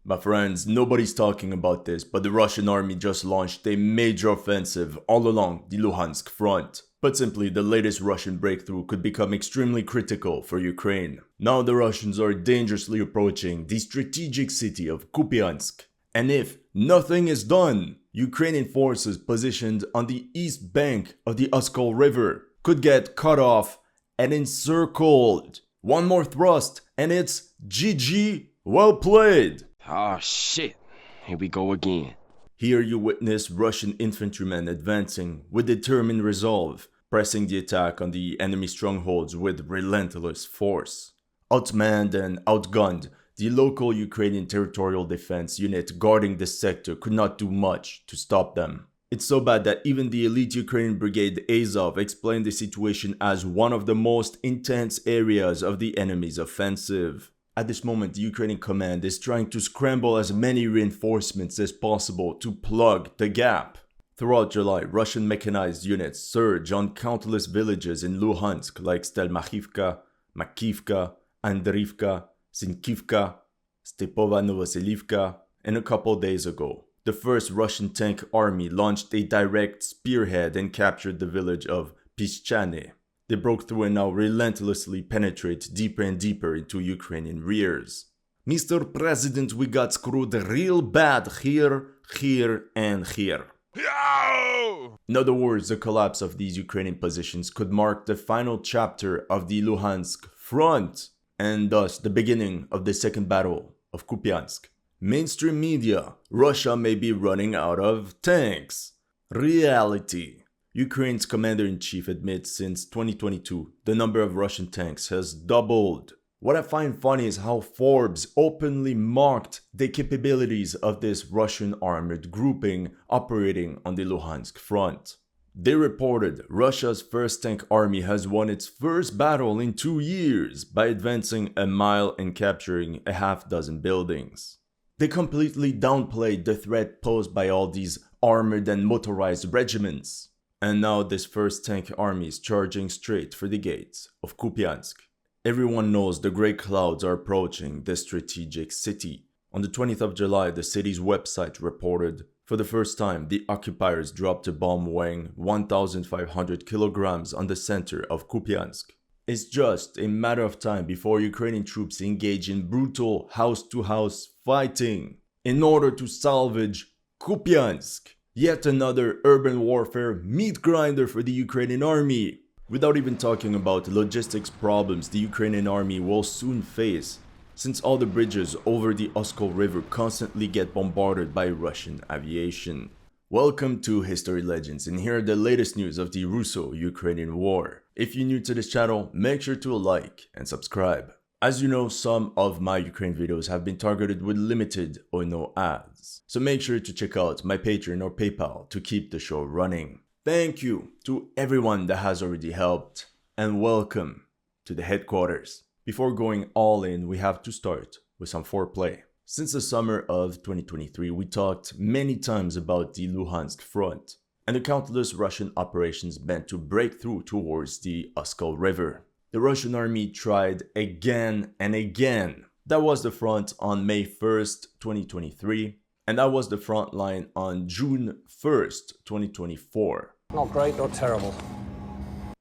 My friends, nobody's talking about this, but the Russian army just launched a major offensive all along the Luhansk Front. Put simply, the latest Russian breakthrough could become extremely critical for Ukraine. Now the Russians are dangerously approaching the strategic city of Kupyansk. And if nothing is done, Ukrainian forces positioned on the east bank of the Oskol River could get cut off and encircled. One more thrust and it's GG, well played. Oh shit, here we go again. Here you witness Russian infantrymen advancing with determined resolve, pressing the attack on the enemy strongholds with relentless force. Outmanned and outgunned, the local Ukrainian territorial defense unit guarding the sector could not do much to stop them. It's so bad that even the elite Ukrainian brigade Azov explained the situation as one of the most intense areas of the enemy's offensive. At this moment, the Ukrainian command is trying to scramble as many reinforcements as possible to plug the gap. Throughout July, Russian mechanized units surge on countless villages in Luhansk like STEAMROLLS, Makiivka, Andriivka, Sinkivka, Stepova Novoselivka, and a couple days ago, the first Russian tank army launched a direct spearhead and captured the village of Pishchane. They broke through and now relentlessly penetrate deeper and deeper into Ukrainian rears. Mr. President, we got screwed real bad here, and here. In other words, the collapse of these Ukrainian positions could mark the final chapter of the Luhansk Front, and thus the beginning of the second battle of Kupyansk. Mainstream media, Russia may be running out of tanks. Reality. Ukraine's commander-in-chief admits since 2022, the number of Russian tanks has doubled. What I find funny is how Forbes openly mocked the capabilities of this Russian armored grouping operating on the Luhansk front. They reported Russia's first tank army has won its first battle in 2 years by advancing a mile and capturing a half-dozen buildings. They completely downplayed the threat posed by all these armored and motorized regiments. And now this first tank army is charging straight for the gates of Kupyansk. Everyone knows the grey clouds are approaching the strategic city. On the 20th of July, the city's website reported, for the first time, the occupiers dropped a bomb weighing 1,500 kilograms on the center of Kupyansk. It's just a matter of time before Ukrainian troops engage in brutal house-to-house fighting in order to salvage Kupyansk. Yet another urban warfare meat grinder for the Ukrainian army. Without even talking about logistics problems the Ukrainian army will soon face, since all the bridges over the Oskol River constantly get bombarded by Russian aviation. Welcome to History Legends, and here are the latest news of the Russo-Ukrainian war. If you're new to this channel, make sure to like and subscribe. As you know, some of my Ukraine videos have been targeted with limited or no ads, so make sure to check out my Patreon or PayPal to keep the show running. Thank you to everyone that has already helped, and welcome to the headquarters. Before going all in, we have to start with some foreplay. Since the summer of 2023, we talked many times about the Luhansk Front and the countless Russian operations meant to break through towards the Oskol River. The Russian army tried again and again. That was the front on May 1st, 2023, and that was the front line on June 1st, 2024. Not great, not terrible.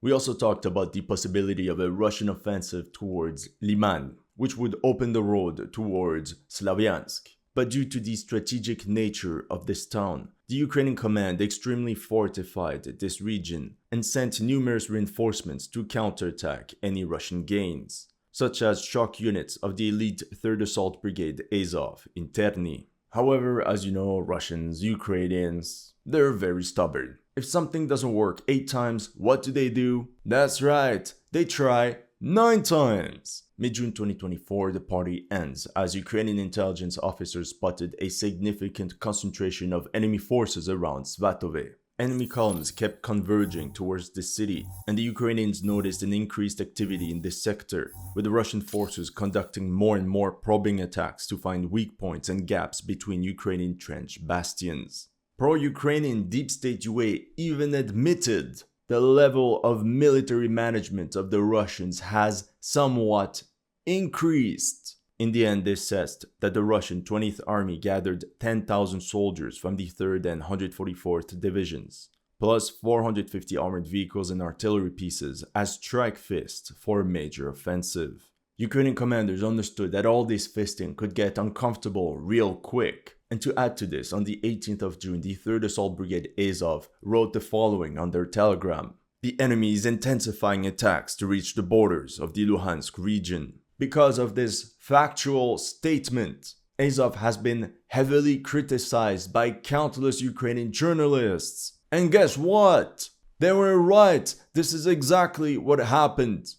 We also talked about the possibility of a Russian offensive towards Liman, which would open the road towards Slavyansk. But due to the strategic nature of this town, the Ukrainian command extremely fortified this region and sent numerous reinforcements to counterattack any Russian gains, such as shock units of the elite 3rd Assault Brigade Azov in Terny. However, as you know, Russians, Ukrainians, they're very stubborn. If something doesn't work 8 times, what do? That's right, they try 9 times. Mid-June 2024, the party ends as Ukrainian intelligence officers spotted a significant concentration of enemy forces around Svatove. Enemy columns kept converging towards the city, and the Ukrainians noticed an increased activity in this sector, with the Russian forces conducting more and more probing attacks to find weak points and gaps between Ukrainian trench bastions. Pro-Ukrainian Deep State UA even admitted the level of military management of the Russians has somewhat increased. In the end, this says that the Russian 20th Army gathered 10,000 soldiers from the 3rd and 144th Divisions, plus 450 armored vehicles and artillery pieces as strike fist for a major offensive. Ukrainian commanders understood that all this fisting could get uncomfortable real quick. And to add to this, on the 18th of June, the 3rd Assault Brigade Azov wrote the following on their telegram. The enemy is intensifying attacks to reach the borders of the Luhansk region. Because of this factual statement, Azov has been heavily criticized by countless Ukrainian journalists. And guess what? They were right. This is exactly what happened.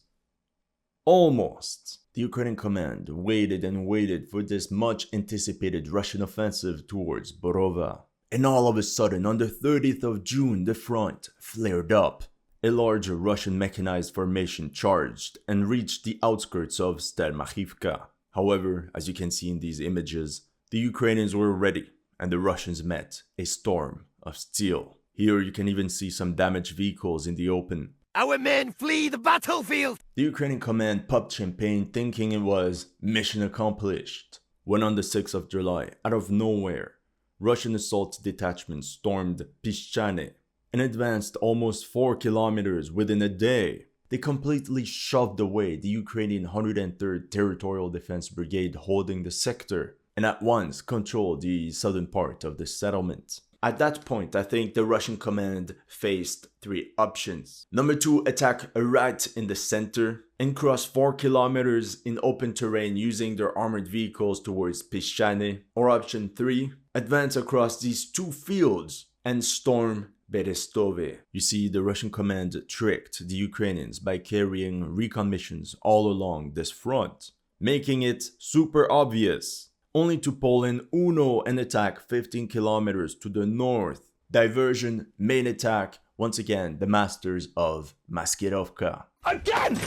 Almost. The Ukrainian command waited and waited for this much anticipated Russian offensive towards Borova. And all of a sudden, on the 30th of June, the front flared up. A larger Russian mechanized formation charged and reached the outskirts of STEAMROLLS. However, as you can see in these images, the Ukrainians were ready and the Russians met a storm of steel. Here you can even see some damaged vehicles in the open. Our men flee the battlefield! The Ukrainian command popped champagne thinking it was mission accomplished. When on the 6th of July, out of nowhere, Russian assault detachments stormed Pishchane and advanced almost 4 kilometers within a day. They completely shoved away the Ukrainian 103rd Territorial Defense Brigade holding the sector and at once controlled the southern part of the settlement. At that point, I think the Russian command faced 3 options. Number 2, attack right in the center and cross 4 kilometers in open terrain using their armored vehicles towards Pishchane. Or option 3, advance across these 2 fields and storm Berestove. You see, the Russian command tricked the Ukrainians by carrying recon missions all along this front, making it super obvious, only to pull in Uno and attack 15 kilometers to the north. Diversion, main attack, once again the masters of Maskirovka. Again!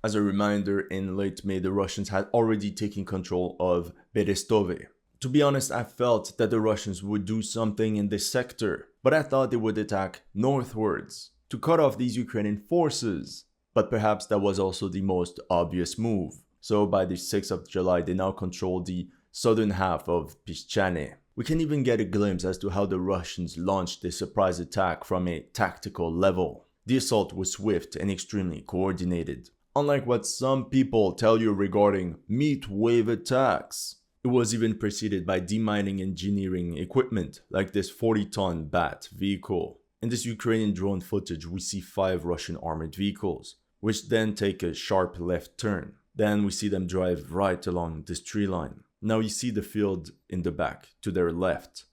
As a reminder, in late May the Russians had already taken control of Berestove. To be honest, I felt that the Russians would do something in this sector, but I thought they would attack northwards to cut off these Ukrainian forces. But perhaps that was also the most obvious move. So by the 6th of July, they now control the southern half of Pishchane. We can even get a glimpse as to how the Russians launched this surprise attack from a tactical level. The assault was swift and extremely coordinated. Unlike what some people tell you regarding meat wave attacks. It was even preceded by demining engineering equipment like this 40-ton BAT vehicle. In this Ukrainian drone footage, we see 5 Russian armored vehicles, which then take a sharp left turn. Then we see them drive right along this tree line. Now you see the field in the back, to their left.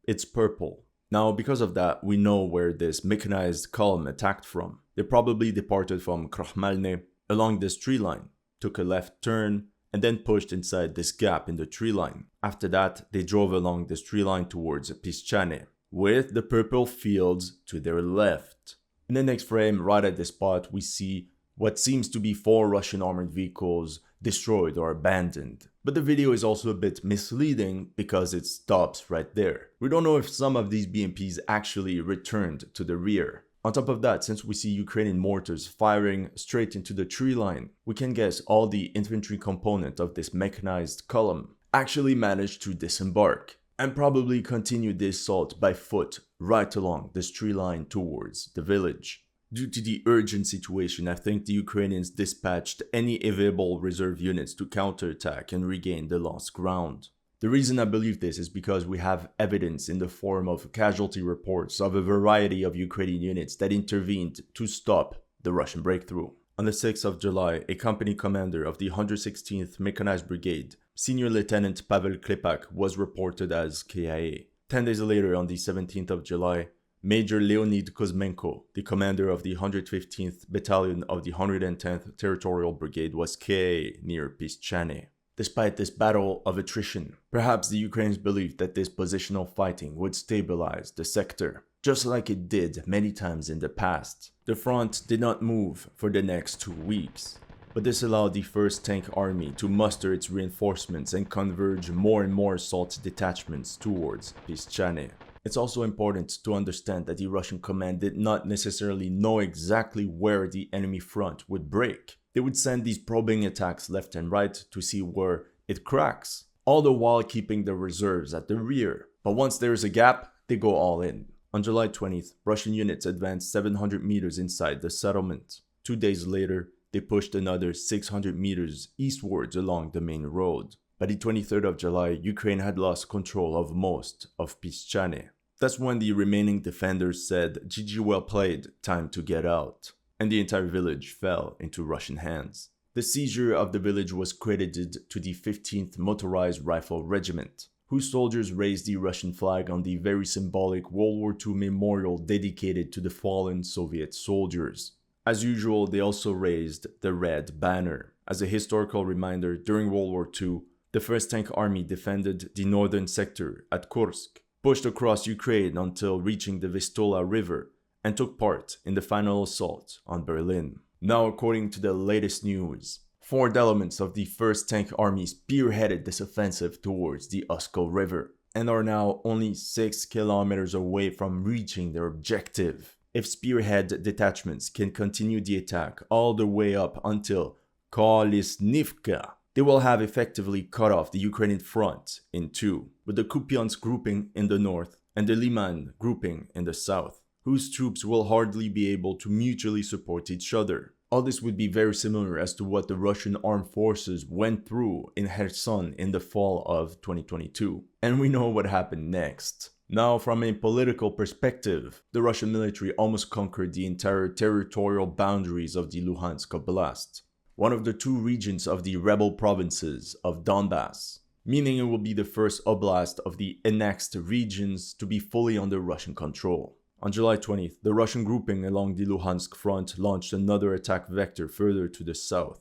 It's purple. Now because of that, we know where this mechanized column attacked from. They probably departed from Krochmalne along this tree line, took a left turn, and then pushed inside this gap in the tree line. After that, they drove along this tree line towards Pishchane, with the purple fields to their left. In the next frame, right at this spot, we see what seems to be 4 Russian armored vehicles destroyed or abandoned. But the video is also a bit misleading because it stops right there. We don't know if some of these BMPs actually returned to the rear. On top of that, since we see Ukrainian mortars firing straight into the tree line, we can guess all the infantry component of this mechanized column actually managed to disembark and probably continue the assault by foot right along this tree line towards the village. Due to the urgent situation, I think the Ukrainians dispatched any available reserve units to counterattack and regain the lost ground. The reason I believe this is because we have evidence in the form of casualty reports of a variety of Ukrainian units that intervened to stop the Russian breakthrough. On the 6th of July, a company commander of the 116th Mechanized Brigade, Senior Lieutenant Pavel Klepak, was reported as KIA. 10 days later, on the 17th of July, Major Leonid Kuzmenko, the commander of the 115th Battalion of the 110th Territorial Brigade, was KIA near Pishchane. Despite this battle of attrition, perhaps the Ukrainians believed that this positional fighting would stabilize the sector, just like it did many times in the past. The front did not move for the next 2 weeks, but this allowed the 1st Tank Army to muster its reinforcements and converge more and more assault detachments towards Pishchane. It's also important to understand that the Russian command did not necessarily know exactly where the enemy front would break. They would send these probing attacks left and right to see where it cracks, all the while keeping the reserves at the rear. But once there is a gap, they go all in. On July 20th, Russian units advanced 700 meters inside the settlement. 2 days later, they pushed another 600 meters eastwards along the main road. By the 23rd of July, Ukraine had lost control of most of Pishchane. That's when the remaining defenders said, "GG, well played, time to get out." And the entire village fell into Russian hands. The seizure of the village was credited to the 15th Motorized Rifle Regiment, whose soldiers raised the Russian flag on the very symbolic World War II memorial dedicated to the fallen Soviet soldiers. As usual, they also raised the red banner. As a historical reminder, during World War II, the 1st Tank Army defended the northern sector at Kursk, pushed across Ukraine until reaching the Vistula River, and took part in the final assault on Berlin. Now, according to the latest news, 4 elements of the 1st Tank Army spearheaded this offensive towards the Oskol River, and are now only 6 kilometers away from reaching their objective. If spearhead detachments can continue the attack all the way up until Kolesnivka, they will have effectively cut off the Ukrainian front in two, with the Kupyansk grouping in the north and the Liman grouping in the south, whose troops will hardly be able to mutually support each other. All this would be very similar as to what the Russian armed forces went through in Kherson in the fall of 2022. And we know what happened next. Now, from a political perspective, the Russian military almost conquered the entire territorial boundaries of the Luhansk Oblast, one of the 2 regions of the rebel provinces of Donbass, meaning it will be the first oblast of the annexed regions to be fully under Russian control. On July 20th, the Russian grouping along the Luhansk Front launched another attack vector further to the south,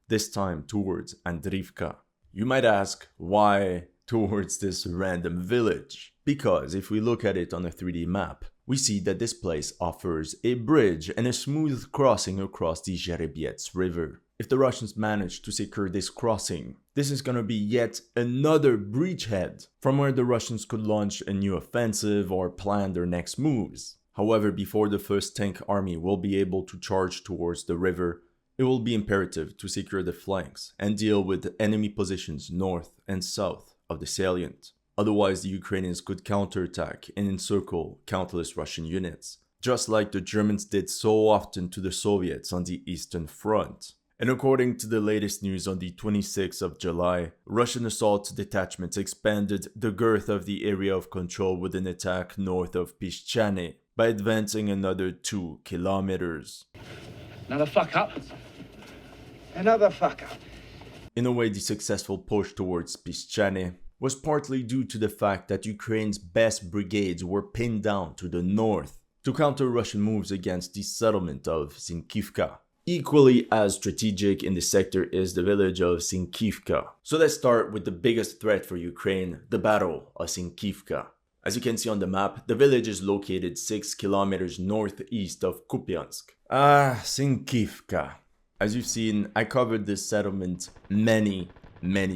this time towards Andriivka. You might ask, why towards this random village? Because if we look at it on a 3D map, we see that this place offers a bridge and a smooth crossing across the Zherebiets River. If the Russians manage to secure this crossing, this is going to be yet another breachhead from where the Russians could launch a new offensive or plan their next moves. However, before the 1st Tank Army will be able to charge towards the river, it will be imperative to secure the flanks and deal with enemy positions north and south of the salient. Otherwise, the Ukrainians could counterattack and encircle countless Russian units, just like the Germans did so often to the Soviets on the Eastern Front. And according to the latest news on the 26th of July, Russian assault detachments expanded the girth of the area of control with an attack north of Pishchane by advancing another 2 kilometers. Another fuck up. Another fuck up. In a way, the successful push towards Pishchane was partly due to the fact that Ukraine's best brigades were pinned down to the north to counter Russian moves against the settlement of Sinkivka. Equally as strategic in the sector is the village of Sinkivka. So let's start with the biggest threat for Ukraine, the Battle of Sinkivka. As you can see on the map, the village is located 6 kilometers northeast of Kupyansk. Sinkivka. As you've seen, I covered this settlement many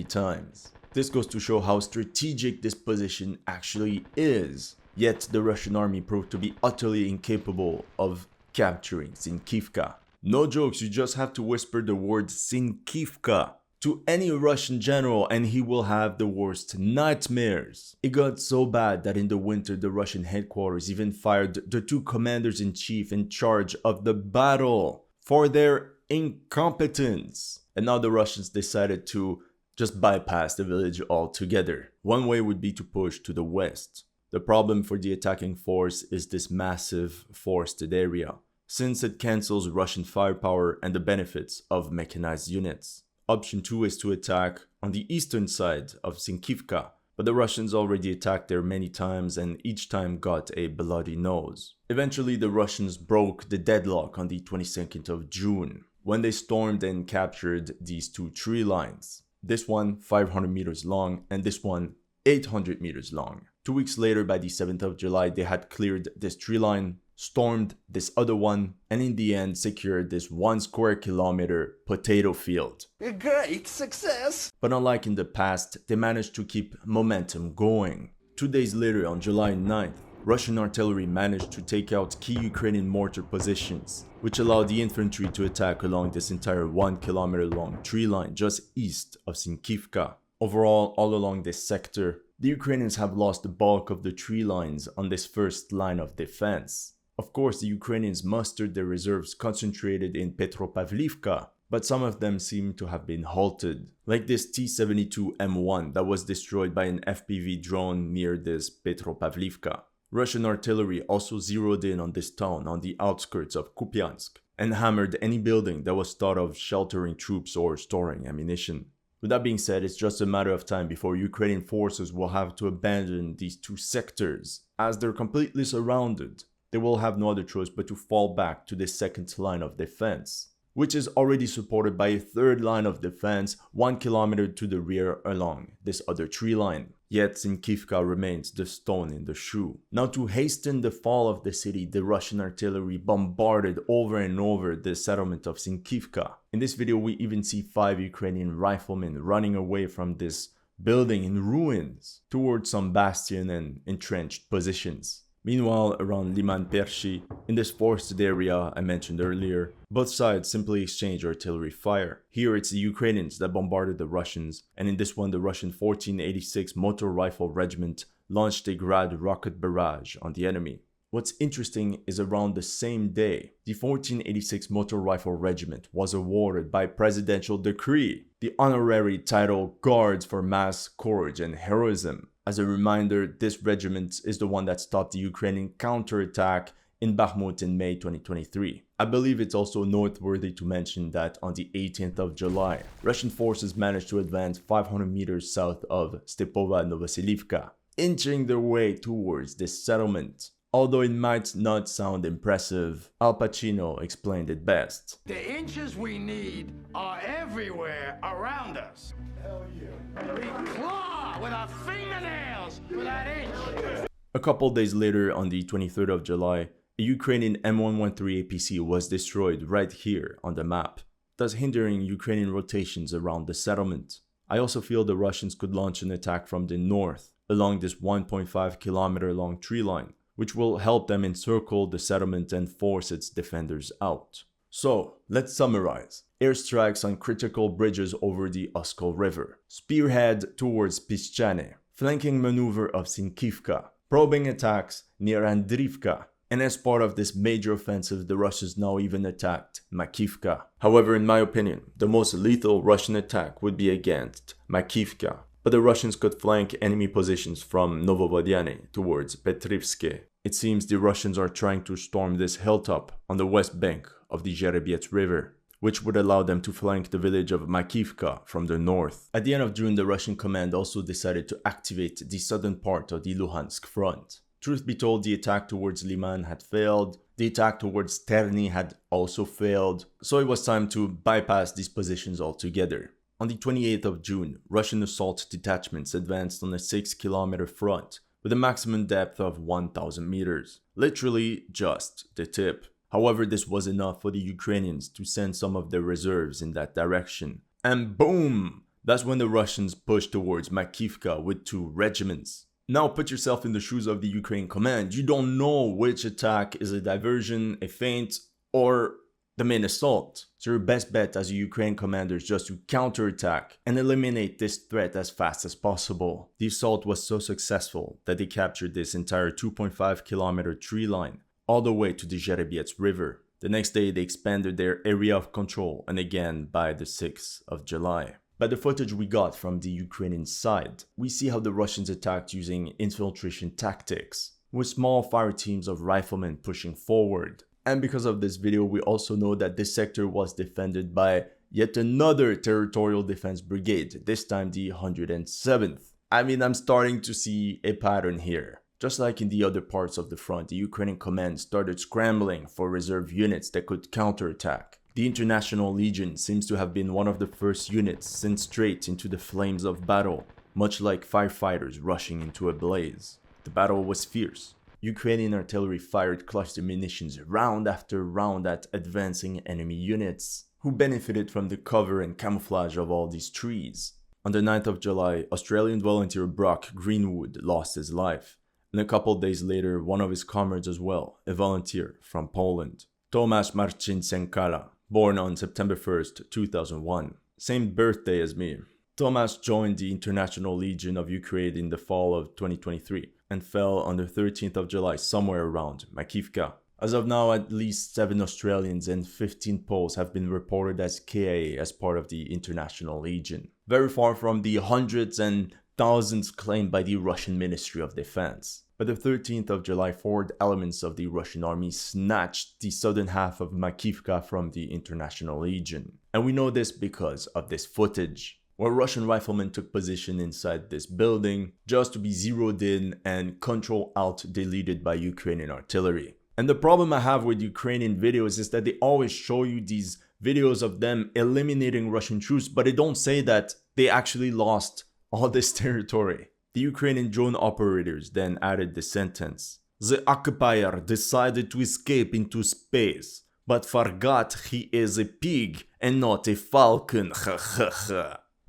times. This goes to show how strategic this position actually is. Yet the Russian army proved to be utterly incapable of capturing Sinkivka. No jokes, you just have to whisper the word Sinkivka to any Russian general and he will have the worst nightmares. It got so bad that in the winter the Russian headquarters even fired the 2 commanders-in-chief in charge of the battle for their incompetence. And now the Russians decided to just bypass the village altogether. One way would be to push to the west. The problem for the attacking force is this massive forested area, since it cancels Russian firepower and the benefits of mechanized units. Option 2 is to attack on the eastern side of Sinkivka, but the Russians already attacked there many times and each time got a bloody nose. Eventually the Russians broke the deadlock on the 22nd of June, when they stormed and captured these 2 tree lines. This one 500 meters long and this one 800 meters long. 2 weeks later, by the 7th of July, they had cleared this tree line, stormed this other one, and in the end secured this 1 square kilometer potato field. A great success! But unlike in the past, they managed to keep momentum going. 2 days later, on July 9th, Russian artillery managed to take out key Ukrainian mortar positions, which allowed the infantry to attack along this entire 1 kilometer long tree line just east of Makiivka. Overall, all along this sector, the Ukrainians have lost the bulk of the tree lines on this first line of defense. Of course, the Ukrainians mustered their reserves concentrated in Petropavlivka, but some of them seem to have been halted, like this T-72M1 that was destroyed by an FPV drone near this Petropavlivka. Russian artillery also zeroed in on this town on the outskirts of Kupyansk and hammered any building that was thought of sheltering troops or storing ammunition. With that being said, it's just a matter of time before Ukrainian forces will have to abandon these two sectors, as they're completely surrounded. They will have no other choice but to fall back to the second line of defense, which is already supported by a third line of defense 1 kilometer to the rear along this other tree line. Yet Makiivka remains the stone in the shoe. Now, to hasten the fall of the city, the Russian artillery bombarded over and over the settlement of Makiivka. In this video, we even see 5 Ukrainian riflemen running away from this building in ruins towards some bastion and entrenched positions. Meanwhile, around Liman Pershi, in this forested area I mentioned earlier, both sides simply exchange artillery fire. Here it's the Ukrainians that bombarded the Russians, and in this one the Russian 1486 Motor Rifle Regiment launched a Grad rocket barrage on the enemy. What's interesting is around the same day, the 1486 Motor Rifle Regiment was awarded by presidential decree the honorary title Guards for Mass Courage and Heroism. As a reminder, this regiment is the one that stopped the Ukrainian counterattack in Bakhmut in May 2023. I believe it's also noteworthy to mention that on the 18th of July, Russian forces managed to advance 500 meters south of Stepova Novoselivka, inching their way towards this settlement. Although it might not sound impressive, Al Pacino explained it best. The inches we need are everywhere around us. Hell yeah. We claw with our fingernails for that inch. A couple days later, on the 23rd of July, a Ukrainian M113 APC was destroyed right here on the map, thus hindering Ukrainian rotations around the settlement. I also feel the Russians could launch an attack from the north, along this 1.5 kilometer long tree line, which will help them encircle the settlement and force its defenders out. So, let's summarize. Airstrikes on critical bridges over the Oskol River, spearhead towards Pishchane, flanking maneuver of Makiivka, probing attacks near Andriivka, and as part of this major offensive, the Russians now even attacked Makiivka. However, in my opinion, the most lethal Russian attack would be against Makiivka, but the Russians could flank enemy positions from Novovodyane towards Petrivske. It seems the Russians are trying to storm this hilltop on the west bank of the Zherebiets River, which would allow them to flank the village of Makiivka from the north. At the end of June, the Russian command also decided to activate the southern part of the Luhansk Front. Truth be told, the attack towards Liman had failed, the attack towards Terny had also failed, so it was time to bypass these positions altogether. On the 28th of June, Russian assault detachments advanced on a 6-kilometer front with a maximum depth of 1,000 meters. Literally just the tip. However, this was enough for the Ukrainians to send some of their reserves in that direction. And boom! That's when the Russians pushed towards Makiivka with 2 regiments. Now put yourself in the shoes of the Ukraine command. You don't know which attack is a diversion, a feint, or the main assault. So your best bet as a Ukraine commander is just to counterattack and eliminate this threat as fast as possible. The assault was so successful that they captured this entire 2.5 kilometer tree line all the way to the Zherebiets River. The next day they expanded their area of control, and again by the 6th of July. By the footage we got from the Ukrainian side, we see how the Russians attacked using infiltration tactics, with small fire teams of riflemen pushing forward. And because of this video, we also know that this sector was defended by yet another territorial defense brigade, this time the 107th. I mean, I'm starting to see a pattern here. Just like in the other parts of the front, the Ukrainian command started scrambling for reserve units that could counterattack. The International Legion seems to have been one of the first units sent straight into the flames of battle, much like firefighters rushing into a blaze. The battle was fierce. Ukrainian artillery fired cluster munitions round after round at advancing enemy units, who benefited from the cover and camouflage of all these trees. On the 9th of July, Australian volunteer Brock Greenwood lost his life, and a couple days later, one of his comrades as well, a volunteer from Poland. Tomasz Marcin-Senkala, born on September 1st, 2001. Same birthday as me. Tomasz joined the International Legion of Ukraine in the fall of 2023 and fell on the 13th of July somewhere around Makiivka. As of now, at least 7 Australians and 15 Poles have been reported as KIA as part of the International Legion. Very far from the hundreds and thousands claimed by the Russian Ministry of Defense. By the 13th of July, forward elements of the Russian army snatched the southern half of Makiivka from the International Legion. And we know this because of this footage, where Russian riflemen took position inside this building just to be zeroed in and Control-Alt-deleted by Ukrainian artillery. And the problem I have with Ukrainian videos is that they always show you these videos of them eliminating Russian troops, but they don't say that they actually lost all this territory. The Ukrainian drone operators then added the sentence, "The occupier decided to escape into space, but forgot he is a pig and not a falcon."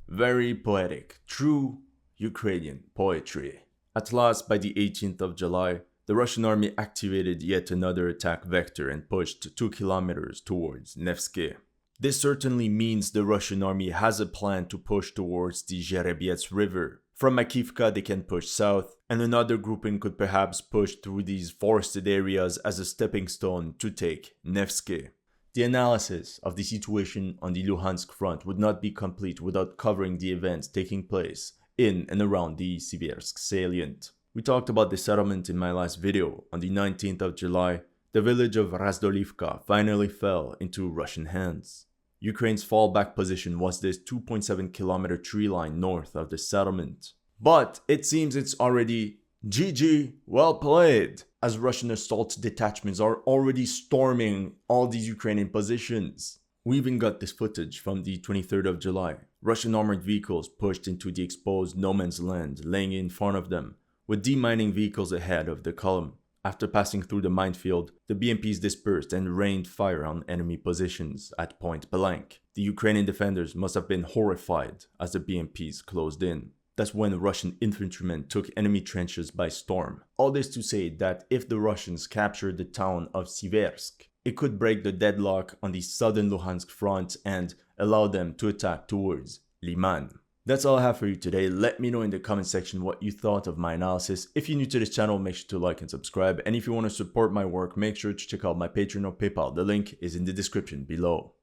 Very poetic, true Ukrainian poetry. At last, by the 18th of July, the Russian army activated yet another attack vector and pushed 2 kilometers towards Nevsky. This certainly means the Russian army has a plan to push towards the Zherebiets River. From Makiivka they can push south, and another grouping could perhaps push through these forested areas as a stepping stone to take Nevsky. The analysis of the situation on the Luhansk Front would not be complete without covering the events taking place in and around the Siversk salient. We talked about the settlement in my last video. On the 19th of July, the village of Razdolivka finally fell into Russian hands. Ukraine's fallback position was this 2.7 kilometer tree line north of the settlement. But it seems it's already GG, well played, as Russian assault detachments are already storming all these Ukrainian positions. We even got this footage from the 23rd of July. Russian armored vehicles pushed into the exposed no man's land laying in front of them, with demining vehicles ahead of the column. After passing through the minefield, the BMPs dispersed and rained fire on enemy positions at point blank. The Ukrainian defenders must have been horrified as the BMPs closed in. That's when Russian infantrymen took enemy trenches by storm. All this to say that if the Russians captured the town of Siversk, it could break the deadlock on the southern Luhansk front and allow them to attack towards Liman. That's all I have for you today. Let me know in the comment section what you thought of my analysis. If you're new to this channel, make sure to like and subscribe. And if you want to support my work, make sure to check out my Patreon or PayPal. The link is in the description below.